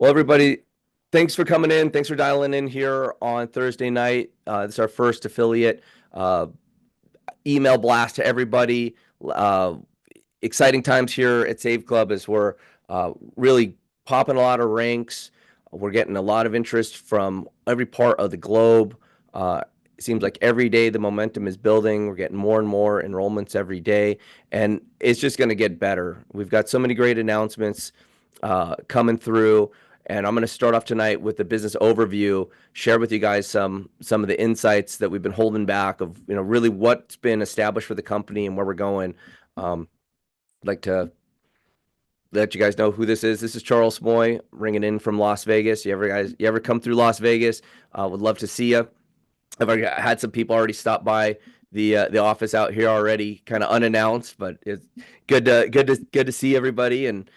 Well, everybody, thanks for coming in. Thanks for dialing in here on Thursday night. This is our first affiliate uh, email blast to everybody. Uh, Exciting times here at Save Club as we're really popping a lot of ranks. We're getting a lot of interest from every part of the globe. It seems like every day the momentum is building. We're getting more and more enrollments every day, and it's just going to get better. We've got so many great announcements coming through. And I'm going to start off tonight with the business overview, share with you guys some of the insights that we've been holding back of, really what's been established for the company and where we're going. I'd like to let you guys know who this is. This is Charles Moy ringing in from Las Vegas. You ever come through Las Vegas? Would love to see you. I've already had some people already stop by the office out here already, kind of unannounced, but it's good to see everybody and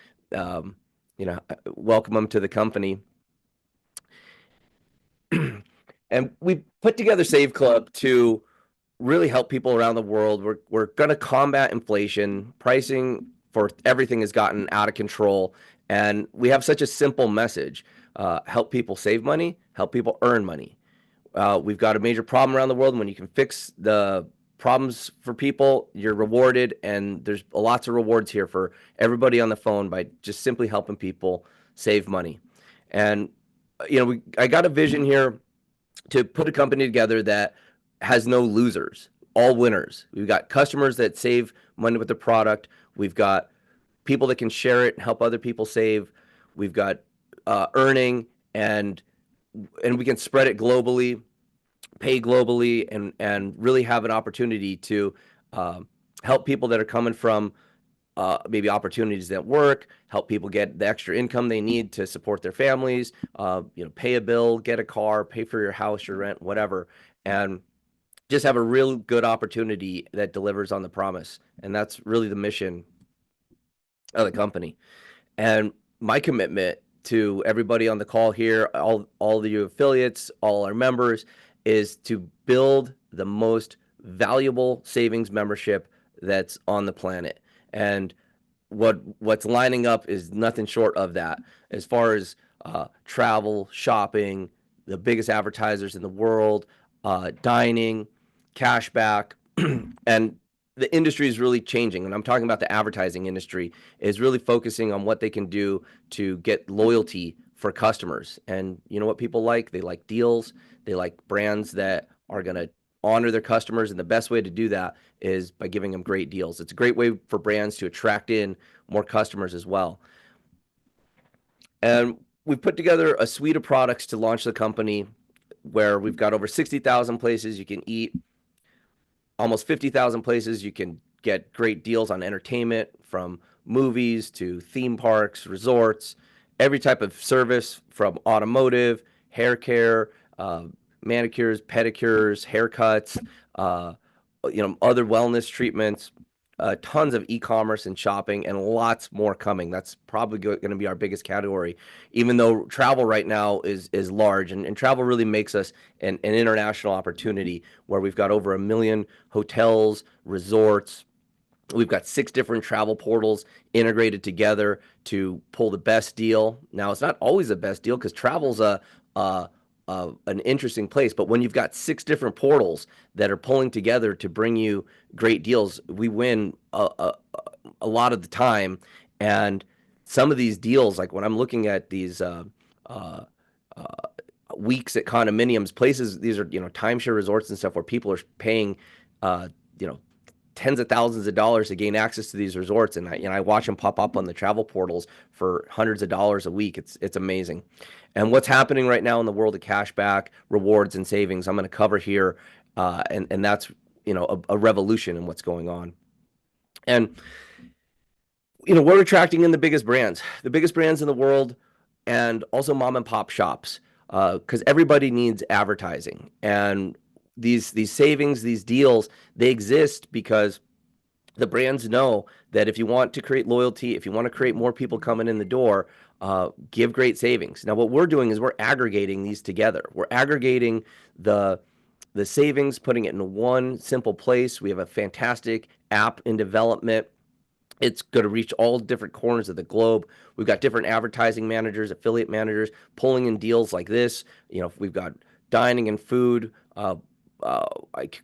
welcome them to the company. And we put together Save Club to really help people around the world. We're going to combat inflation. Pricing for everything has gotten out of control, and we have such a simple message: help people save money, help people earn money. We've got a major problem around the world, and when you can fix the problems for people, you're rewarded, and there's lots of rewards here for everybody on the phone by just simply helping people save money. And I got a vision here to put a company together that has no losers, all winners. We've got customers that save money with the product. We've got people that can share it and help other people save. We've got earning and we can spread it globally, pay globally, and really have an opportunity to help people that are coming from maybe opportunities at work, help people get the extra income they need to support their families, pay a bill, get a car, pay for your house, your rent, whatever, and just have a real good opportunity that delivers on the promise. And that's really the mission of the company. And my commitment to everybody on the call here, all the affiliates, all our members, is to build the most valuable savings membership that's on the planet. And what's lining up is nothing short of that. As far as travel, shopping, the biggest advertisers in the world, dining, cashback, and the industry is really changing. And I'm talking about the advertising industry is really focusing on what they can do to get loyalty for customers. And you know what people like? They like deals. They like brands that are going to honor their customers. And the best way to do that is by giving them great deals. It's a great way for brands to attract in more customers as well. And we've put together a suite of products to launch the company where we've got over 60,000 places you can eat, almost 50,000 places you can get great deals on entertainment, from movies to theme parks, resorts, every type of service from automotive, hair care, manicures, pedicures, haircuts, other wellness treatments, tons of e-commerce and shopping, and lots more coming. That's probably going to be our biggest category, even though travel right now is large, and travel really makes us an international opportunity where we've got over 1 million hotels, resorts. We've got 6 different travel portals integrated together to pull the best deal. Now, it's not always the best deal because travel's an interesting place, but when you've got 6 different portals that are pulling together to bring you great deals, we win a lot of the time. And some of these deals, like when I'm looking at these uh, weeks at condominiums, places, these are timeshare resorts and stuff where people are paying uh, you know tens of thousands of dollars to gain access to these resorts, and I watch them pop up on the travel portals for hundreds of dollars a week. It's amazing. And what's happening right now in the world of cashback, rewards, and savings, I'm going to cover here, and that's a revolution in what's going on. And we're attracting in the biggest brands in the world, and also mom and pop shops, because everybody needs advertising. And these savings, these deals, they exist because the brands know that if you want to create loyalty, if you want to create more people coming in the door, give great savings. Now, what we're doing is we're aggregating these together. We're aggregating the savings, putting it in one simple place. We have a fantastic app in development It's going to reach all different corners of the globe. We've got different advertising managers, affiliate managers pulling in deals like this. We've got dining and food. I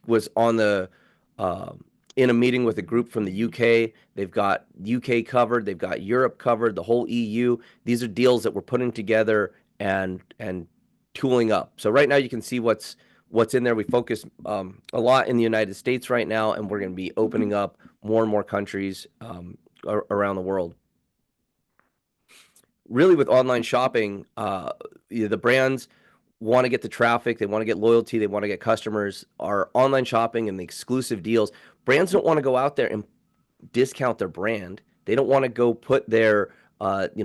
was on the uh, in a meeting with a group from the UK. They've got UK covered. They've got Europe covered. The whole EU. These are deals that we're putting together and tooling up. So right now you can see what's in there. We focus a lot in the United States right now, and we're going to be opening up more and more countries around the world. Really, with online shopping, the brands want to get the traffic, they want to get loyalty, they want to get customers. Our online shopping and the exclusive deals, brands don't want to go out there and discount their brand. They don't want to go put their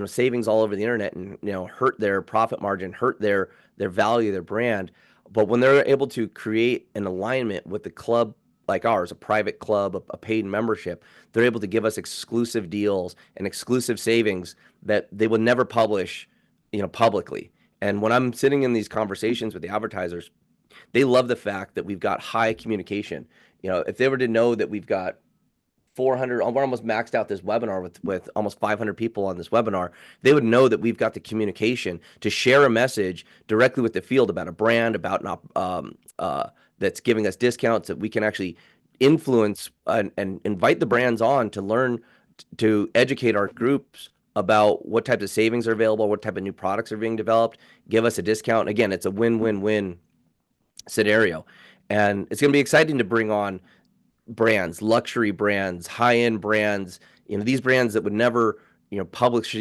savings all over the internet and hurt their profit margin, hurt their value, their brand. But when they're able to create an alignment with the club like ours, a private club, a paid membership, they're able to give us exclusive deals and exclusive savings that they would never publish, publicly. And when I'm sitting in these conversations with the advertisers, they love the fact that we've got high communication. If they were to know that we've got 400, we're almost maxed out this webinar with almost 500 people on this webinar, they would know that we've got the communication to share a message directly with the field about a brand, about that's giving us discounts, that we can actually influence and invite the brands on to learn, to educate our groups about what types of savings are available, what type of new products are being developed, give us a discount. Again, it's a win-win-win scenario. And it's going to be exciting to bring on brands, luxury brands, high-end brands, these brands that would never, publish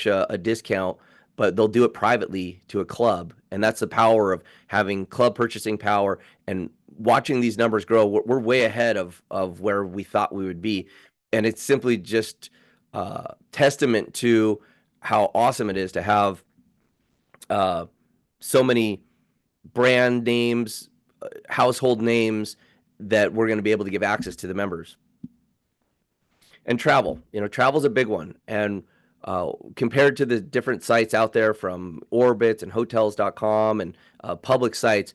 a discount, but they'll do it privately to a club. And that's the power of having club purchasing power and watching these numbers grow. We're way ahead of where we thought we would be. And it's simply just testament to how awesome it is to have so many brand names, household names that we're going to be able to give access to the members. And travel, travel's a big one. And compared to the different sites out there from Orbitz and hotels.com and public sites,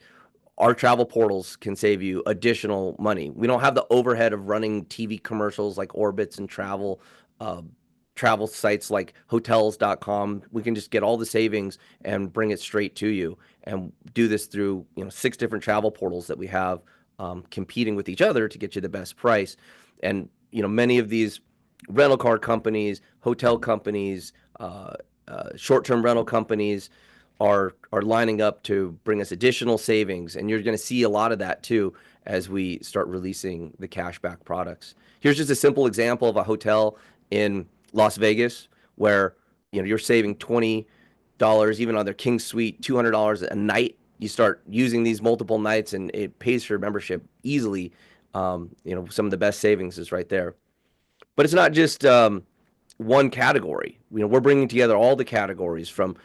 our travel portals can save you additional money. We don't have the overhead of running TV commercials like Orbitz and travel sites like hotels.com. We can just get all the savings and bring it straight to you, and do this through 6 different travel portals that we have competing with each other to get you the best price. And many of these rental car companies, hotel companies, short-term rental companies are lining up to bring us additional savings, and you're going to see a lot of that too as we start releasing the cashback products. Here's just a simple example of a hotel in Las Vegas where you're saving $20 even on their King Suite, $200 a night. You start using these multiple nights and it pays for your membership easily. Some of the best savings is right there. But it's not just one category. We're bringing together all the categories from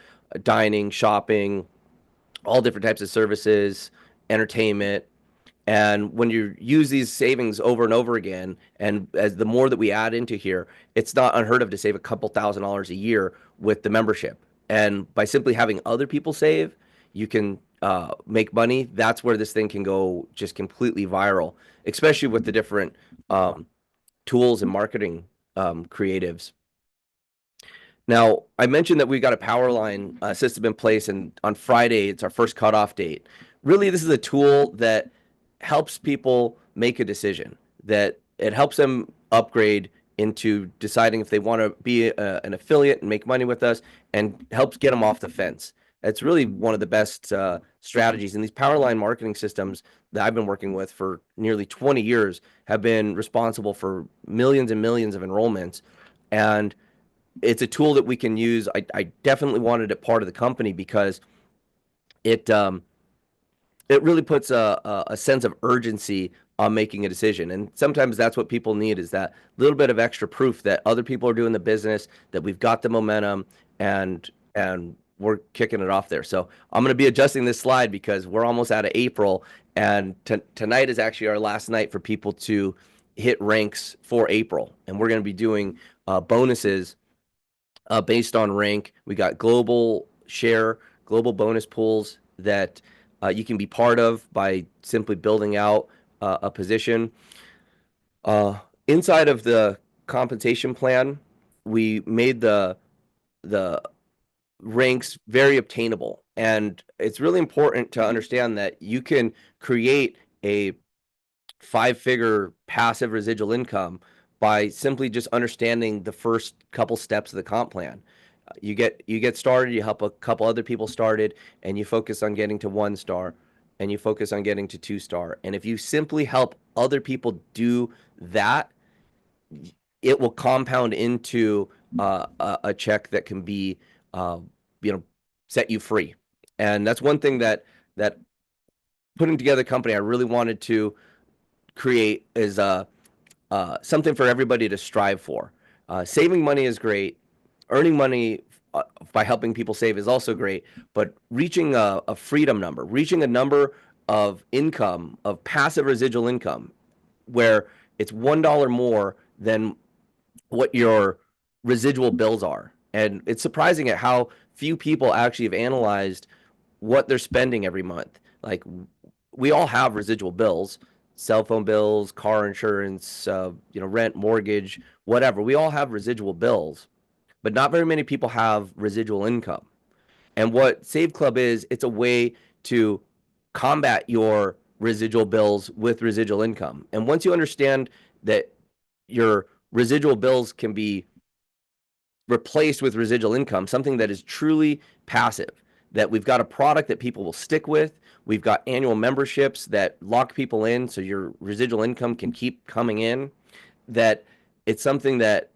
dining, shopping, all different types of services, entertainment. And when you use these savings over and over again, and as the more that we add into here, it's not unheard of to save a couple $1,000s a year with the membership. And by simply having other people save, you can make money. That's where this thing can go just completely viral, especially with the different tools and marketing creatives. Now, I mentioned that we've got a power line system in place, and on Friday, it's our first cutoff date. Really, this is a tool that helps people make a decision, that it helps them upgrade into deciding if they want to be an affiliate and make money with us, and helps get them off the fence. It's really one of the best strategies. And these power line marketing systems that I've been working with for nearly 20 years have been responsible for millions and millions of enrollments. And it's a tool that we can use. I definitely wanted it part of the company because it really puts a sense of urgency on making a decision. And sometimes that's what people need, is that little bit of extra proof that other people are doing the business, that we've got the momentum, and we're kicking it off there. So I'm going to be adjusting this slide because we're almost out of April, and tonight is actually our last night for people to hit ranks for April. And we're going to be doing bonuses based on rank. We got global share, global bonus pools that you can be part of by simply building out a position. Inside of the compensation plan, we made the ranks very obtainable. And it's really important to understand that you can create a 5-figure passive residual income by simply just understanding the first couple steps of the comp plan. You get started, you help a couple other people started, and you focus on getting to 1 star, and you focus on getting to 2 star. And if you simply help other people do that, it will compound into a check that can be, uh, you know, set you free. And that's one thing that putting together a company I really wanted to create is something for everybody to strive for. Saving money is great. Earning money by helping people save is also great. But reaching a freedom number, reaching a number of income, of passive residual income, where it's $1 more than what your residual bills are. And it's surprising at how few people actually have analyzed what they're spending every month. Like, we all have residual bills, cell phone bills, car insurance, rent, mortgage, whatever. We all have residual bills, but not very many people have residual income. And what Save Club is, it's a way to combat your residual bills with residual income. And once you understand that your residual bills can be replaced with residual income, something that is truly passive, that we've got a product that people will stick with. We've got annual memberships that lock people in so your residual income can keep coming in, that it's something that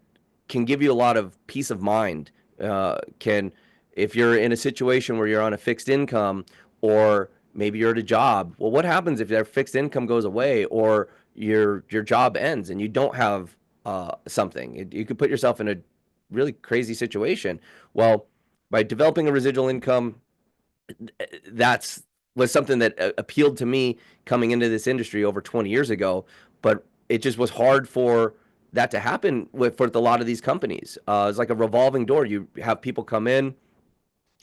can give you a lot of peace of mind. If you're in a situation where you're on a fixed income, or maybe you're at a job, well, what happens if that fixed income goes away, or your job ends and you don't have something? You could put yourself in a really crazy situation. Well, by developing a residual income, that's was something that appealed to me coming into this industry over 20 years ago, but it just was hard for that to happen for a lot of these companies. It's like a revolving door. You have people come in,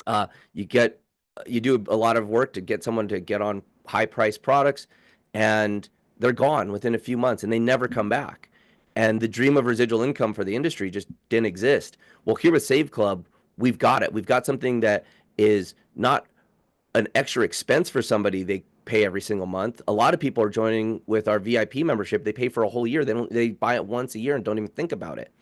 uh, you get you do a lot of work to get someone to get on high priced products, and they're gone within a few months and they never come back. And the dream of residual income for the industry just didn't exist. Well, here with Save Club, we've got it. We've got something that is not an extra expense for somebody they pay every single month. A lot of people are joining with our VIP membership. They pay for a whole year. They buy it once a year and don't even think about it.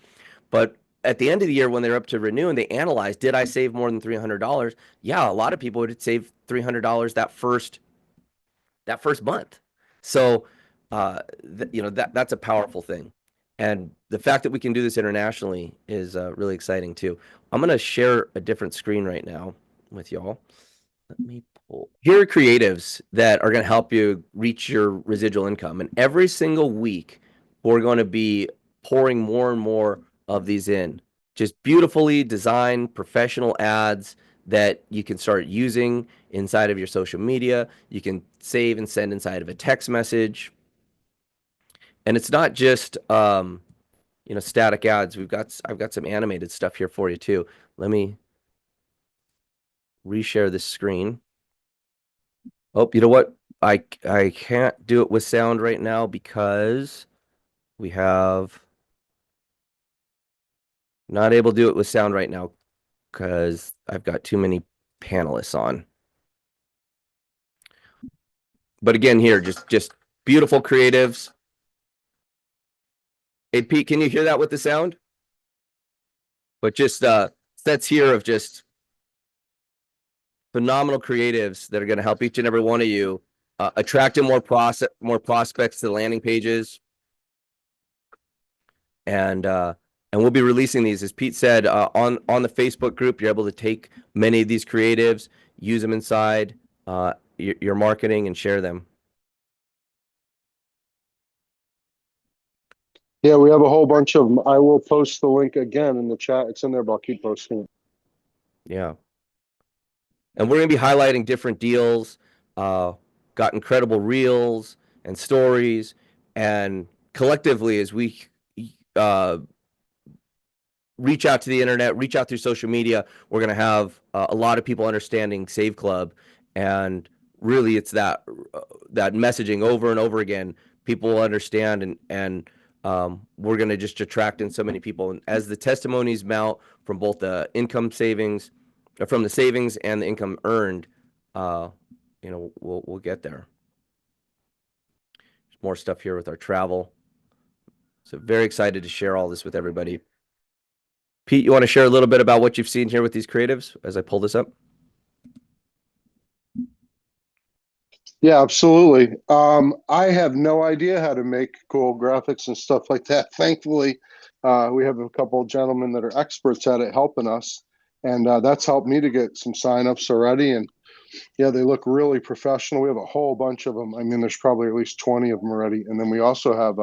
But at the end of the year, when they're up to renew and they analyze, did I save more than $300? Yeah, a lot of people would save $300 that first month. So, that's a powerful thing. And the fact that we can do this internationally is really exciting too. I'm going to share a different screen right now with y'all. Let me pull. Here are creatives that are going to help you reach your residual income. And every single week, we're going to be pouring more and more of these in. Just beautifully designed professional ads that you can start using inside of your social media. You can save and send inside of a text message. And it's not just static ads. I've got some animated stuff here for you too. Let me reshare this screen. Oh, you know what? I can't do it with sound right now because we have not able to do it with sound right now because I've got too many panelists on. But again, here, just beautiful creatives. Hey, Pete, can you hear that with the sound? But just sets here of just phenomenal creatives that are going to help each and every one of you attracting more prospects to the landing pages. And we'll be releasing these, as Pete said, on the Facebook group. You're able to take many of these creatives, use them inside your marketing, and share them. Yeah, we have a whole bunch of them. I will post the link again in the chat. It's in there, but I'll keep posting it. Yeah. And we're going to be highlighting different deals, got incredible reels and stories. And collectively, as we reach out to the internet, reach out through social media, we're going to have a lot of people understanding Save Club. And really, it's that messaging over and over again. People will understand and we're going to just attract in so many people. And as the testimonies mount from both the income savings, from the savings and the income earned, we'll get there. There's more stuff here with our travel. So very excited to share all this with everybody. Pete, you want to share a little bit about what you've seen here with these creatives as I pull this up? Yeah, absolutely. I have no idea how to make cool graphics and stuff like that. Thankfully, we have a couple of gentlemen that are experts at it helping us, and that's helped me to get some signups already. And yeah, they look really professional. We have a whole bunch of them. I mean, there's probably at least 20 of them already. And then we also have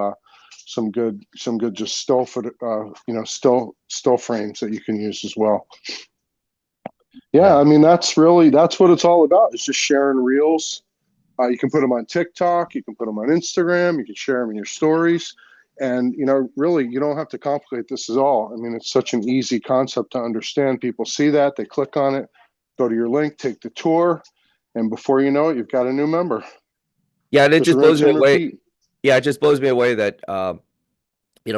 some good just still frames that you can use as well. Yeah, I mean, that's what it's all about. It's just sharing reels. You can put them on TikTok, you can put them on Instagram, you can share them in your stories. And, really, you don't have to complicate this at all. I mean, it's such an easy concept to understand. People see that, they click on it, go to your link, take the tour, and before you know it, you've got a new member. Yeah, and it just blows me away. Repeat. Yeah, it just blows me away that,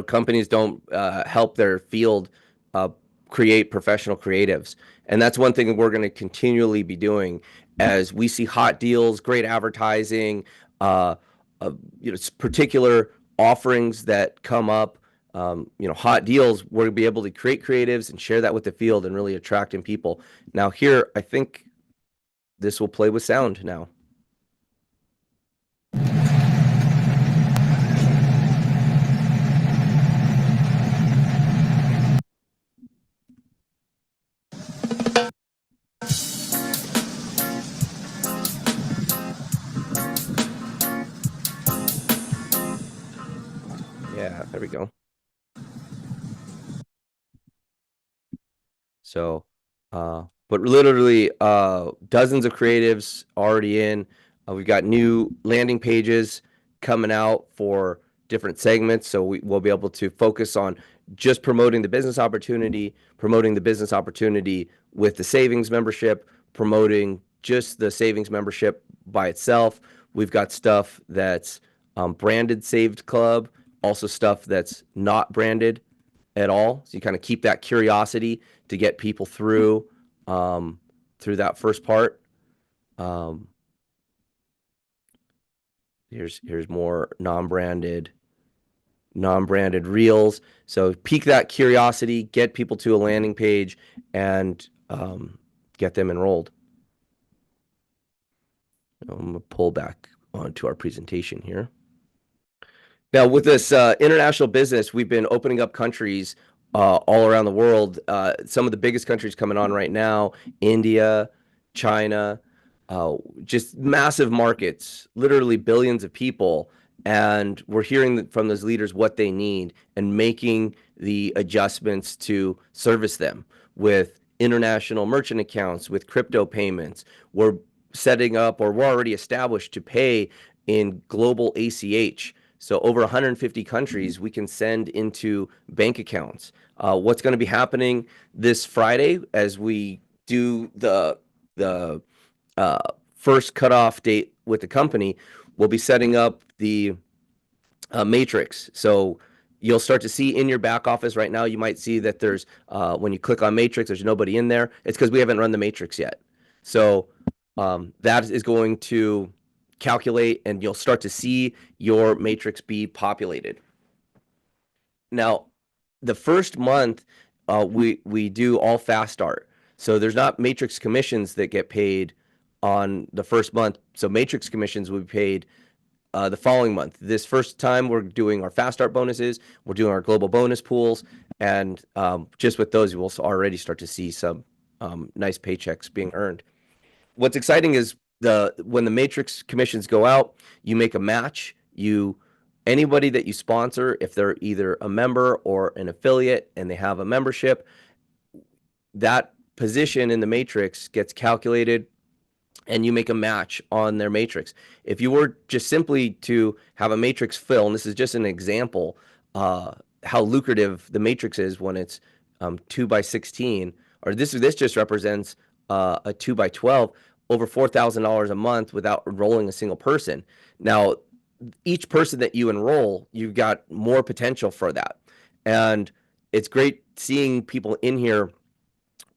companies don't help their field create professional creatives. And that's one thing we're going to continually be doing as we see hot deals, great advertising, particular offerings that come up, hot deals. We're going to be able to create creatives and share that with the field and really attracting people. Now here, I think this will play with sound now. Yeah, there we go. So, but literally dozens of creatives already in. We've got new landing pages coming out for different segments. So we'll be able to focus on just promoting the business opportunity with the savings membership, promoting just the savings membership by itself. We've got stuff that's branded Saved Club, also stuff that's not branded at all. So you kind of keep that curiosity to get people through that first part. Here's more non-branded reels. So pique that curiosity, get people to a landing page, and get them enrolled. I'm gonna pull back onto our presentation here. Now, with this international business, we've been opening up countries all around the world. Some of the biggest countries coming on right now: India, China, just massive markets, literally billions of people. And we're hearing from those leaders what they need and making the adjustments to service them with international merchant accounts, with crypto payments. We're setting up, or we're already established to pay in global ACH. So over 150 countries we can send into bank accounts. What's going to be happening this Friday as we do the first cutoff date with the company, we'll be setting up the matrix. So you'll start to see in your back office right now, you might see that there's, when you click on matrix, there's nobody in there. It's because we haven't run the matrix yet. So that is going to calculate, and you'll start to see your matrix be populated. Now, the first month, we do all fast start. So there's not matrix commissions that get paid on the first month. So matrix commissions will be paid the following month. This first time we're doing our fast start bonuses, we're doing our global bonus pools, and just with those, we'll already start to see some nice paychecks being earned. What's exciting is when the matrix commissions go out, you make a match. Anybody that you sponsor, if they're either a member or an affiliate and they have a membership, that position in the matrix gets calculated and you make a match on their matrix. If you were just simply to have a matrix fill, and this is just an example, how lucrative the matrix is when it's 2x16, or this just represents a 2x12, over $4,000 a month without enrolling a single person. Now, each person that you enroll, you've got more potential for that. And it's great seeing people in here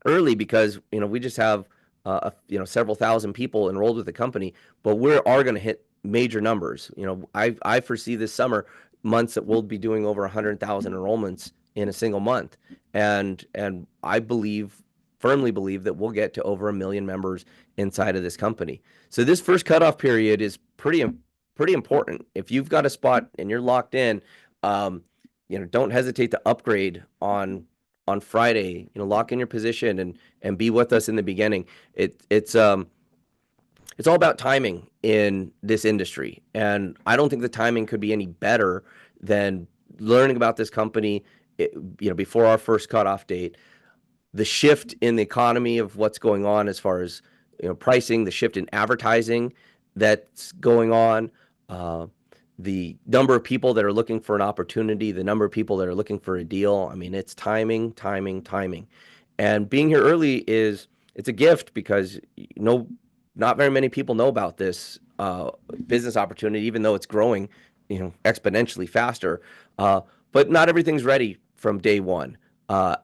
early because, we just have, several thousand people enrolled with the company, but we are going to hit major numbers. I foresee this summer months that we'll be doing over 100,000 enrollments in a single month. And I firmly believe that we'll get to over 1 million members inside of this company. So this first cutoff period is pretty important. If you've got a spot and you're locked in, don't hesitate to upgrade on Friday. Lock in your position and be with us in the beginning. It's all about timing in this industry, and I don't think the timing could be any better than learning about this company, before our first cutoff date. The shift in the economy of what's going on as far as pricing, the shift in advertising that's going on, the number of people that are looking for an opportunity, the number of people that are looking for a deal. I mean, it's timing, timing, timing. And being here early it's a gift because not very many people know about this business opportunity, even though it's growing, exponentially faster. But not everything's ready from day one. As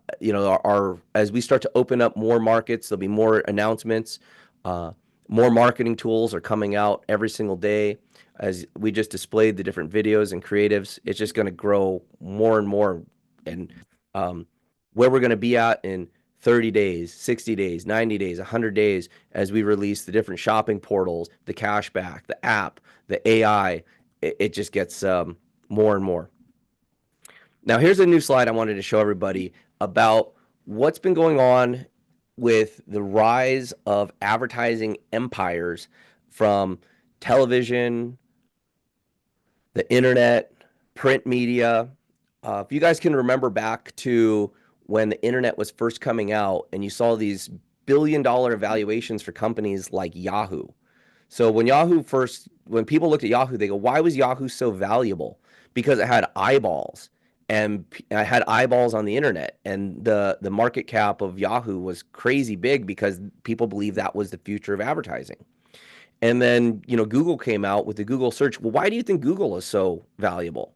we start to open up more markets, there'll be more announcements. More marketing tools are coming out every single day. As we just displayed the different videos and creatives, it's just going to grow more and more. And where we're going to be at in 30 days, 60 days, 90 days, 100 days, as we release the different shopping portals, the cashback, the app, the AI, it just gets more and more. Now, here's a new slide I wanted to show everybody about what's been going on with the rise of advertising empires from television, the internet, print media. If you guys can remember back to when the internet was first coming out and you saw these billion-dollar valuations for companies like Yahoo. So when people looked at Yahoo, they go, why was Yahoo so valuable? Because it had eyeballs. And I had eyeballs on the internet, and the market cap of Yahoo was crazy big because people believed that was the future of advertising. And then, Google came out with the Google search. Well, why do you think Google is so valuable?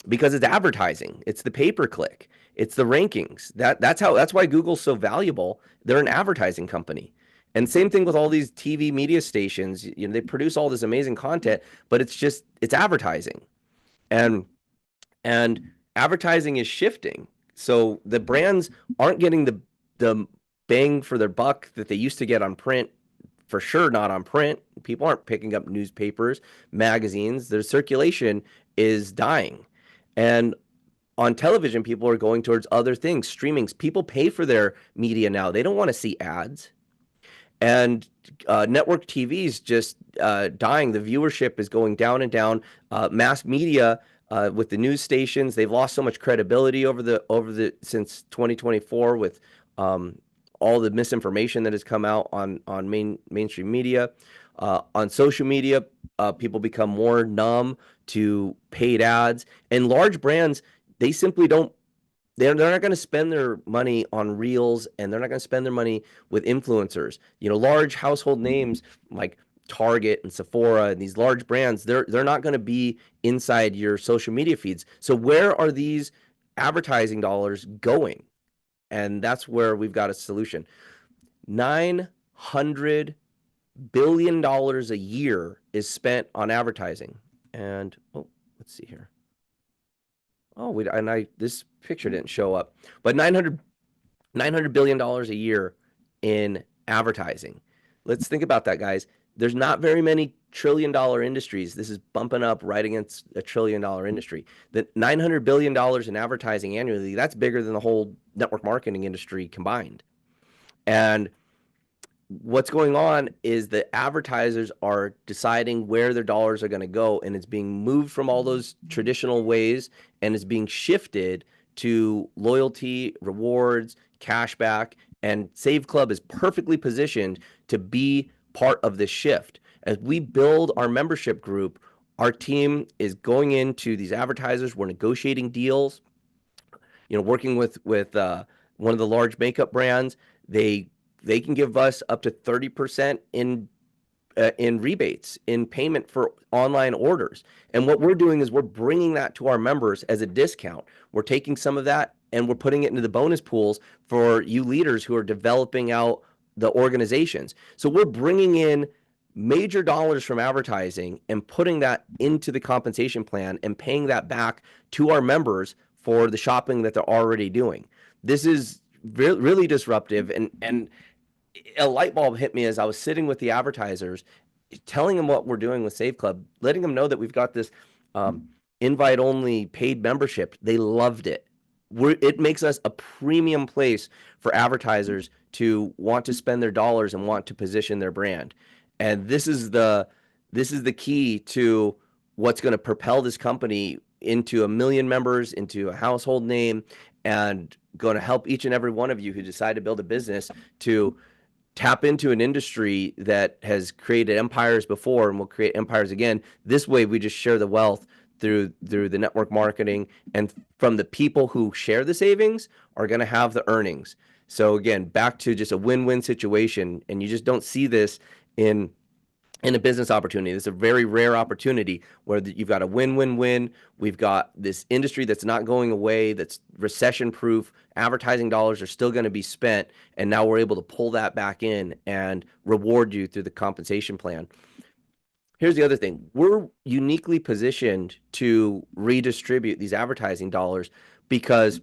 Because it's advertising. It's the pay-per-click. It's the rankings. That's why Google's so valuable. They're an advertising company. And same thing with all these TV media stations. They produce all this amazing content, but it's advertising. And advertising is shifting. So the brands aren't getting the bang for their buck that they used to get on print, for sure not on print. People aren't picking up newspapers, magazines. Their circulation is dying. And on television, people are going towards other things, streamings. People pay for their media now. They don't want to see ads. And network TV is just dying. The viewership is going down and down. Mass media, with the news stations, they've lost so much credibility since 2024 with all the misinformation that has come out on mainstream media. On social media, people become more numb to paid ads, and large brands, they simply don't. They're not going to spend their money on reels, and they're not going to spend their money with influencers. Large household names like Target and Sephora and these large brands, they're not going to be inside your social media feeds. So where are these advertising dollars going? And that's where we've got a solution. $900 billion a year is spent on advertising. And let's see here. This picture didn't show up, but $900 billion a year in advertising. Let's think about that, guys. There's not very many trillion-dollar industries. This is bumping up right against a trillion-dollar industry. The $900 billion in advertising annually, that's bigger than the whole network marketing industry combined. And what's going on is the advertisers are deciding where their dollars are going to go, and it's being moved from all those traditional ways, and it's being shifted to loyalty, rewards, cashback, and Save Club is perfectly positioned to be part of this shift. As we build our membership group, our team is going into these advertisers. We're negotiating deals, working with one of the large makeup brands. They can give us up to 30% in in rebates, in payment for online orders. And what we're doing is we're bringing that to our members as a discount. We're taking some of that and we're putting it into the bonus pools for you leaders who are developing out the organizations. So we're bringing in major dollars from advertising and putting that into the compensation plan and paying that back to our members for the shopping that they're already doing. This is really disruptive, and a light bulb hit me as I was sitting with the advertisers, telling them what we're doing with Save Club, letting them know that we've got this invite only paid membership. They loved it. It makes us a premium place for advertisers to want to spend their dollars and want to position their brand. And this is the key to what's going to propel this company into 1 million members, into a household name, and going to help each and every one of you who decide to build a business to tap into an industry that has created empires before and will create empires again. This way, we just share the wealth through the network marketing, and from the people who share the savings are going to have the earnings. So again, back to just a win-win situation, and you just don't see this in a business opportunity. This is a very rare opportunity where you've got a win-win-win. We've got this industry that's not going away, that's recession-proof. Advertising dollars are still going to be spent, and now we're able to pull that back in and reward you through the compensation plan. Here's the other thing. We're uniquely positioned to redistribute these advertising dollars because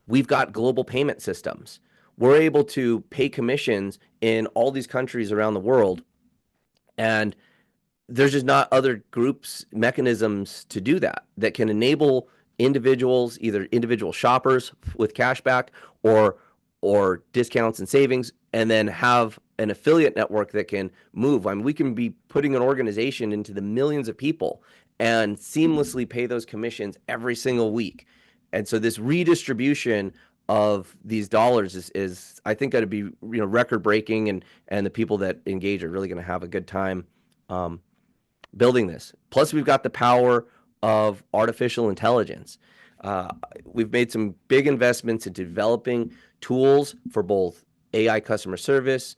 we've got global payment systems. We're able to pay commissions in all these countries around the world, and there's just not other groups, mechanisms to do that can enable individuals, either individual shoppers with cashback or discounts and savings, and then have an affiliate network that can move. I mean, we can be putting an organization into the millions of people and seamlessly pay those commissions every single week. And so this redistribution of these dollars is I think going to be record breaking, and the people that engage are really going to have a good time building this. Plus, we've got the power of artificial intelligence. We've made some big investments into developing tools for both AI customer service,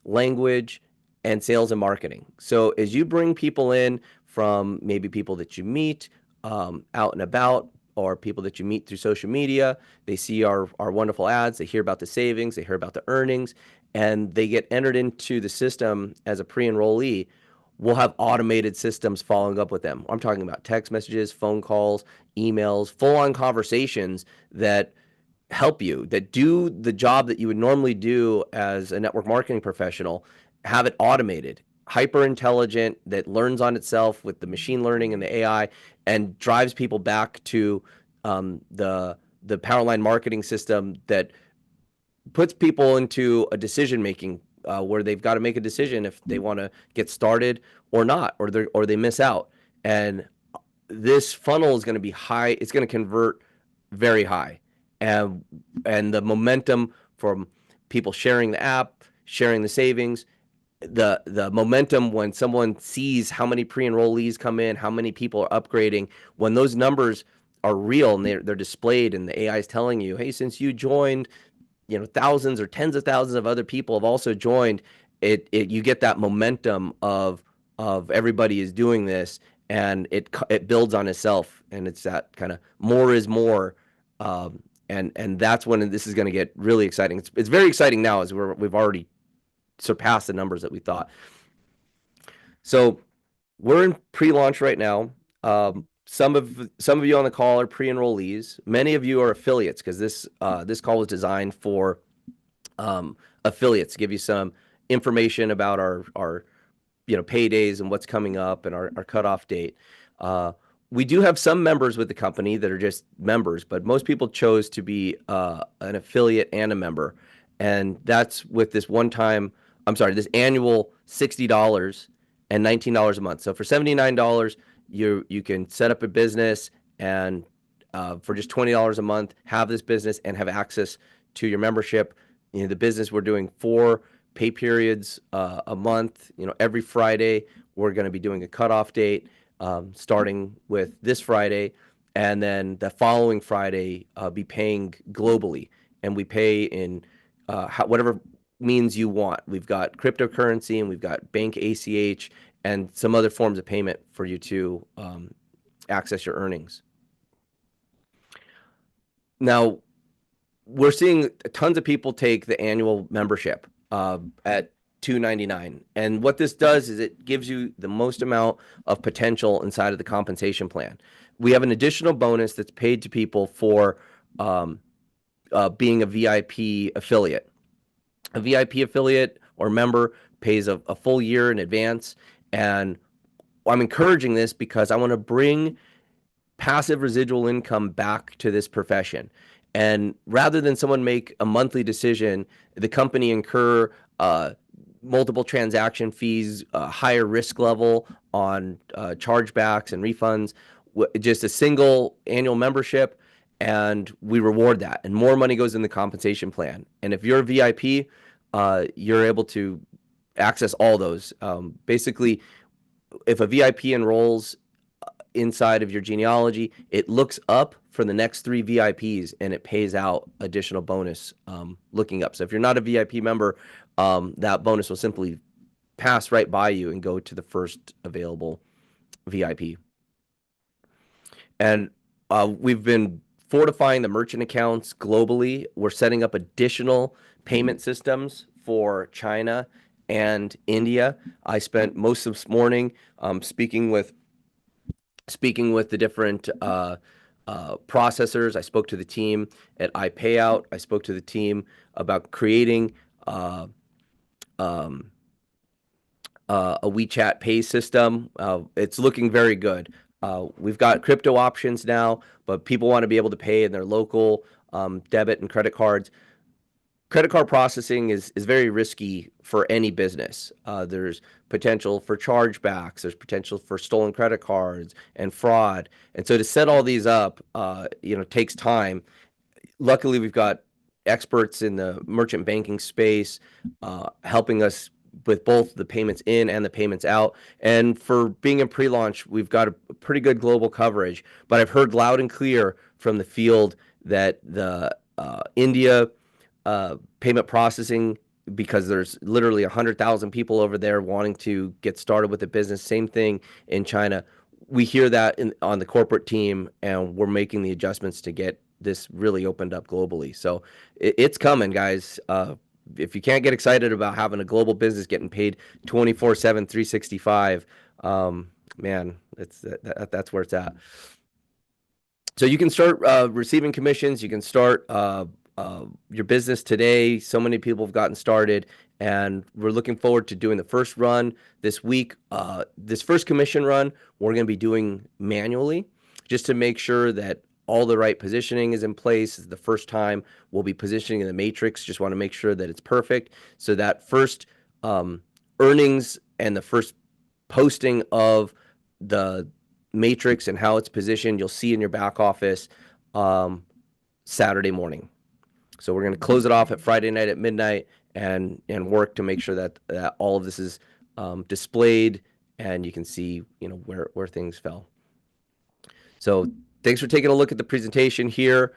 language, and sales and marketing. So as you bring people in from maybe people that you meet out and about, or people that you meet through social media, they see our wonderful ads, they hear about the savings, they hear about the earnings, and they get entered into the system as a pre-enrollee. We'll have automated systems following up with them. I'm talking about text messages, phone calls, emails, full-on conversations that help you, that do the job that you would normally do as a network marketing professional, have it automated, hyper intelligent, that learns on itself with the machine learning and the AI, and drives people back to the Powerline marketing system that puts people into a decision making where they've got to make a decision if they want to get started or not, or they miss out. And this funnel is going to be high. It's going to convert very high, and the momentum from people sharing the app, sharing the savings, the momentum when someone sees how many pre-enrollees come in, how many people are upgrading, when those numbers are real and they're displayed, and the AI is telling you, hey, since you joined, thousands or tens of thousands of other people have also joined. You get that momentum of everybody is doing this, and it builds on itself, and it's that kind of more is more, and that's when this is going to get really exciting. It's very exciting now, as we've already surpassed the numbers that we thought. So we're in pre-launch right now. Some of you on the call are pre-enrollees. Many of you are affiliates, because this call was designed for affiliates, to give you some information about our paydays and what's coming up and our cutoff date. We do have some members with the company that are just members, but most people chose to be an affiliate and a member, and that's with this this annual $60 and $19 a month. So for $79, you can set up a business, and for just $20 a month, have this business and have access to your membership. The business, we're doing 4 pay periods a month. Every Friday we're going to be doing a cutoff date, starting with this Friday, and then the following Friday be paying globally, and we pay in whatever means you want. We've got cryptocurrency and we've got bank ACH and some other forms of payment for you to access your earnings. Now, we're seeing tons of people take the annual membership at $299. And what this does is it gives you the most amount of potential inside of the compensation plan. We have an additional bonus that's paid to people for being a VIP affiliate. A VIP affiliate or member pays a full year in advance. And I'm encouraging this because I want to bring passive residual income back to this profession. And rather than someone make a monthly decision, the company incur multiple transaction fees, higher risk level on chargebacks and refunds, just a single annual membership, and we reward that. And more money goes in the compensation plan. And if you're a VIP, you're able to access all those. Basically, if a VIP enrolls inside of your genealogy, it looks up for the next 3 VIPs and it pays out additional bonus looking up. So if you're not a VIP member, that bonus will simply pass right by you and go to the first available VIP. And we've been fortifying the merchant accounts globally. We're setting up additional payment systems for China and India. I spent most of this morning speaking with the different processors. I spoke to the team at iPayout. I spoke to the team about creating a WeChat Pay system. It's looking very good. We've got crypto options now, but people want to be able to pay in their local debit and credit cards. Credit card processing is very risky for any business. There's potential for chargebacks. There's potential for stolen credit cards and fraud. And so to set all these up, takes time. Luckily, we've got experts in the merchant banking space helping us with both the payments in and the payments out. And for being in pre-launch, we've got a pretty good global coverage. But I've heard loud and clear from the field that the India payment processing, because there's literally 100,000 people over there wanting to get started with the business. Same thing in China. We hear that on the corporate team, and we're making the adjustments to get this really opened up globally. So it's coming, guys. If you can't get excited about having a global business getting paid 24/7, 365, man, that's where it's at. So you can start receiving commissions. You can start your business today. So many people have gotten started, and we're looking forward to doing the first run this week. This first commission run, we're going to be doing manually just to make sure that all the right positioning is in place. This is the first time we'll be positioning in the matrix. Just want to make sure that it's perfect. So that first earnings and the first posting of the matrix and how it's positioned, you'll see in your back office Saturday morning. So we're going to close it off at Friday night at midnight and work to make sure that all of this is displayed and you can see where things fell. So thanks for taking a look at the presentation here.